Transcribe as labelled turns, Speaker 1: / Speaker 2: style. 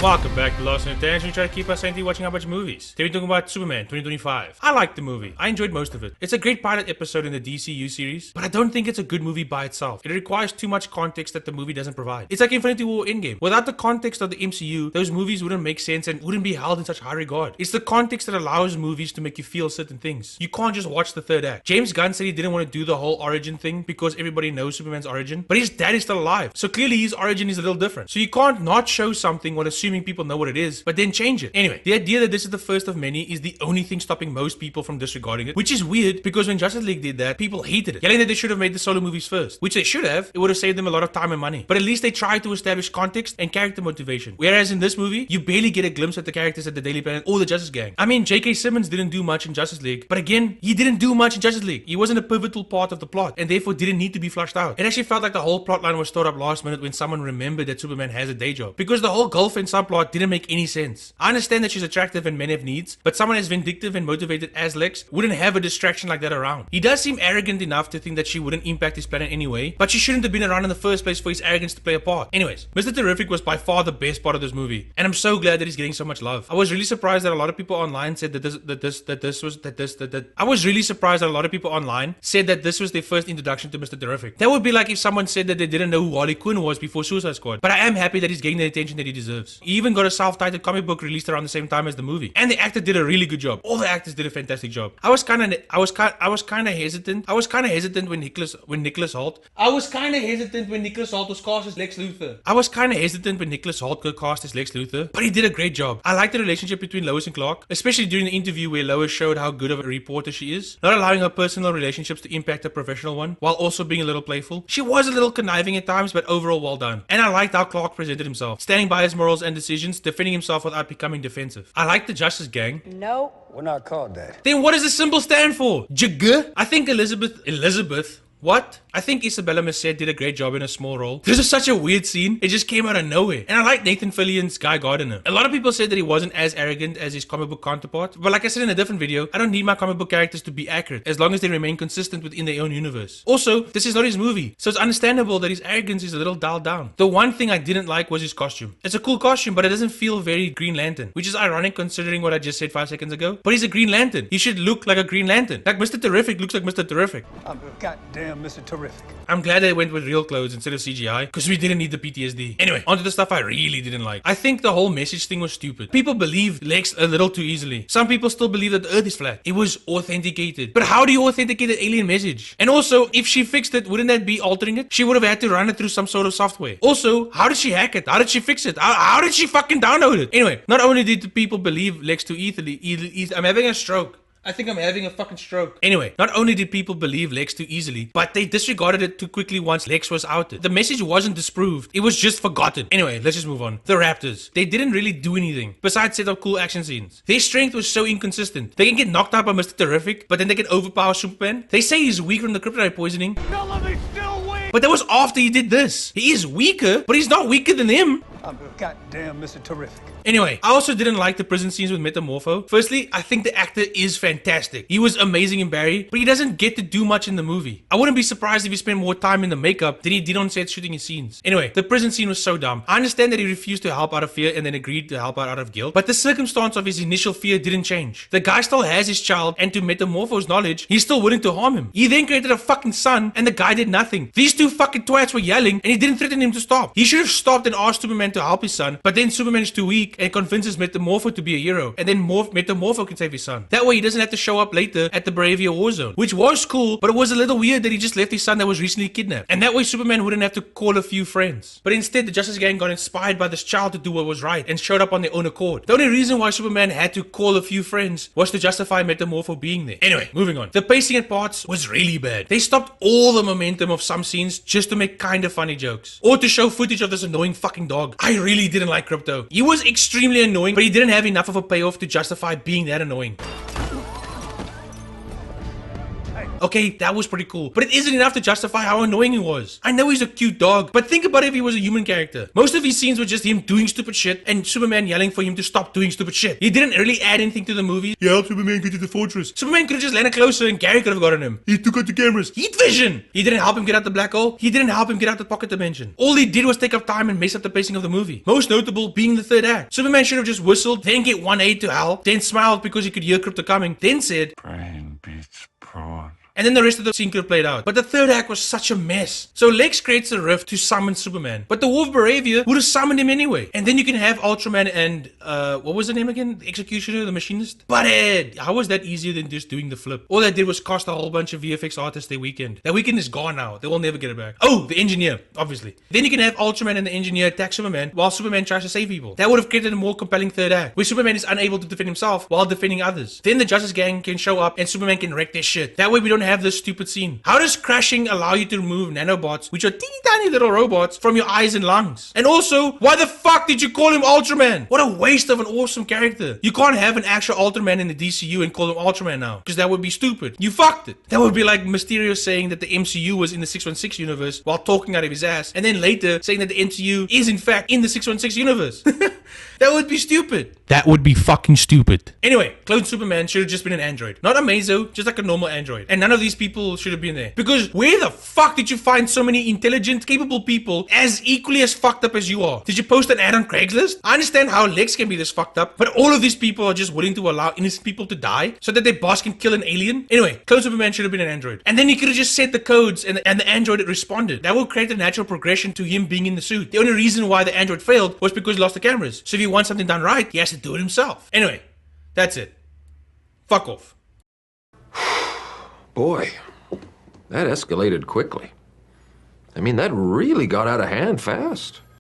Speaker 1: Welcome back to Lost in Tangent. We try to keep us sanity watching a bunch of movies. Today we're talking about Superman 2025. I liked the movie. I enjoyed most of it. It's a great pilot episode in the DCU series, but I don't think it's a good movie by itself. It requires too much context that the movie doesn't provide. It's like Infinity War Endgame. Without the context of the MCU, those movies wouldn't make sense and wouldn't be held in such high regard. It's the context that allows movies to make you feel certain things. You can't just watch the third act. James Gunn said he didn't want to do the whole origin thing because everybody knows Superman's origin, but his dad is still alive. So clearly his origin is a little different. So you can't not show something while assuming people know what it is, but then change it. Anyway, the idea that this is the first of many is the only thing stopping most people from disregarding it, which is weird because when Justice League did that, people hated it, yelling that they should have made the solo movies first, which they should have. It would have saved them a lot of time and money. But at least they tried to establish context and character motivation. Whereas in this movie, you barely get a glimpse at the characters at the Daily Planet or the Justice Gang. I mean, J.K. Simmons didn't do much in Justice League, but again, he didn't do much in Justice League. He wasn't a pivotal part of the plot and therefore didn't need to be flushed out. It actually felt like the whole plotline was thought up last minute when someone remembered that Superman has a day job, because the whole girlfriend subplot didn't make any sense. I understand that she's attractive and men have needs, but someone as vindictive and motivated as Lex wouldn't have a distraction like that around. He does seem arrogant enough to think that she wouldn't impact his planet anyway, but she shouldn't have been around in the first place for his arrogance to play a part. Anyways, Mr. Terrific was by far the best part of this movie, and I'm so glad that he's getting so much love. I was really surprised that a lot of people online said that I was really surprised that a lot of people online said that this was their first introduction to Mr. Terrific. That would be like if someone said that they didn't know who Harley Quinn was before Suicide Squad. But I am happy that he's getting the attention that he deserves. He even got a self-titled comic book released around the same time as the movie, and the actor did a really good job. All the actors did a fantastic job. I was kind of hesitant when Nicholas Hoult was cast as Lex Luthor. But he did a great job. I like the relationship between Lois and Clark, especially during the interview where Lois showed how good of a reporter she is, not allowing her personal relationships to impact her professional one, while also being a little playful. She was a little conniving at times, but overall well done. And I liked how Clark presented himself, standing by his morals and decisions, defending himself without becoming defensive. I like the Justice Gang.
Speaker 2: No.
Speaker 3: We're not called that.
Speaker 1: Then what does the symbol stand for? JG? I think Elizabeth. What? I think Isabella Merced did a great job in a small role. This is such a weird scene. It just came out of nowhere. And I like Nathan Fillion's Guy Gardner. A lot of people said that he wasn't as arrogant as his comic book counterpart. But like I said in a different video, I don't need my comic book characters to be accurate as long as they remain consistent within their own universe. Also, this is not his movie, so it's understandable that his arrogance is a little dialed down. The one thing I didn't like was his costume. It's a cool costume, but it doesn't feel very Green Lantern, which is ironic considering what I just said 5 seconds ago. But he's a Green Lantern. He should look like a Green Lantern. Like Mr. Terrific looks like Mr. Terrific.
Speaker 3: I'm goddamn Mr. Terrific.
Speaker 1: I'm glad they went with real clothes instead of CGI, because we didn't need the PTSD. Anyway, onto the stuff I really didn't like. I think the whole message thing was stupid. People believe Lex a little too easily. Some people still believe that the Earth is flat. It was authenticated. But how do you authenticate an alien message? And also, if she fixed it, wouldn't that be altering it? She would have had to run it through some sort of software. Also, how did she hack it? How did she fix it? How did she fucking download it? Anyway, not only did the people believe Lex too easily, I'm having a stroke. I think I'm having a fucking stroke. Anyway, not only did people believe Lex too easily, but they disregarded it too quickly once Lex was outed. The message wasn't disproved, it was just forgotten. Anyway, let's just move on. The Raptors. They didn't really do anything besides set up cool action scenes. Their strength was so inconsistent. They can get knocked out by Mr. Terrific, but then they can overpower Superman. They say he's weak from the kryptonite poisoning.
Speaker 3: Bellaby's still weak.
Speaker 1: But that was after he did this. He is weaker, but he's not weaker than him.
Speaker 3: I'm goddamn Mr. Terrific.
Speaker 1: Anyway, I also didn't like the prison scenes with Metamorpho. Firstly, I think the actor is fantastic. He was amazing in Barry, but he doesn't get to do much in the movie. I wouldn't be surprised if he spent more time in the makeup than he did on set shooting his scenes. Anyway, the prison scene was so dumb. I understand that he refused to help out of fear and then agreed to help out of guilt, but the circumstance of his initial fear didn't change. The guy still has his child, and to Metamorpho's knowledge, he's still willing to harm him. He then created a fucking son, and the guy did nothing. These two fucking twats were yelling, and he didn't threaten him to stop. He should have stopped and asked Superman to help his son, but then Superman is too weak and convinces Metamorpho to be a hero, and then Metamorpho can save his son. That way he doesn't have to show up later at the Bravia war zone, which was cool, but it was a little weird that he just left his son that was recently kidnapped. And that way Superman wouldn't have to call a few friends. But instead, the Justice Gang got inspired by this child to do what was right and showed up on their own accord. The only reason why Superman had to call a few friends was to justify Metamorpho being there. Anyway, moving on. The pacing at parts was really bad. They stopped all the momentum of some scenes just to make kind of funny jokes, or to show footage of this annoying fucking dog. I really didn't like Krypto. He was extremely annoying, but he didn't have enough of a payoff to justify being that annoying. Okay, that was pretty cool. But it isn't enough to justify how annoying he was. I know he's a cute dog, but think about if he was a human character. Most of his scenes were just him doing stupid shit and Superman yelling for him to stop doing stupid shit. He didn't really add anything to the movie. He helped Superman get to the fortress. Superman could have just landed closer and Gary could have gotten him. He took out the cameras. Heat vision! He didn't help him get out the black hole. He didn't help him get out the pocket dimension. All he did was take up time and mess up the pacing of the movie. Most notable being the third act. Superman should have just whistled, then get 1A to hell, then smiled because he could hear Krypto coming, then said,
Speaker 2: Brain beats prawn.
Speaker 1: and then the rest of the scene could have played out. But the third act was such a mess. So Lex creates a rift to summon Superman. But the Wolf Baravia would have summoned him anyway. And then you can have Ultraman and, what was the name again? The Executioner, the Machinist? Butthead! How was that easier than just doing the flip? All that did was cost a whole bunch of VFX artists their weekend. That weekend is gone now. They will never get it back. Oh, the Engineer, obviously. Then you can have Ultraman and the Engineer attack Superman while Superman tries to save people. That would have created a more compelling third act, where Superman is unable to defend himself while defending others. Then the Justice Gang can show up and Superman can wreck their shit. That way we don't have this stupid scene. How does crashing allow you to remove nanobots, which are teeny tiny little robots, from your eyes and lungs? And also, why the fuck did you call him Ultraman? What a waste of an awesome character. You can't have an actual Ultraman in the DCU and call him Ultraman now, because that would be stupid. You fucked it. That would be like Mysterio saying that the MCU was in the 616 universe while talking out of his ass, and then later saying that the MCU is in fact in the 616 universe. That would be stupid. That would be fucking stupid. Anyway, Clone Superman should have just been an android. Not a Mazo, just like a normal android. And none of these people should have been there. Because where the fuck did you find so many intelligent, capable people as equally as fucked up as you are? Did you post an ad on Craigslist? I understand how Lex can be this fucked up, but all of these people are just willing to allow innocent people to die so that their boss can kill an alien? Anyway, Clone Superman should have been an android. And then he could have just set the codes and the android responded. That would create a natural progression to him being in the suit. The only reason why the android failed was because he lost the cameras. So if he wants something done right, he has to do it himself. Anyway, that's it. Fuck off.
Speaker 4: Boy, that escalated quickly. I mean, that really got out of hand fast.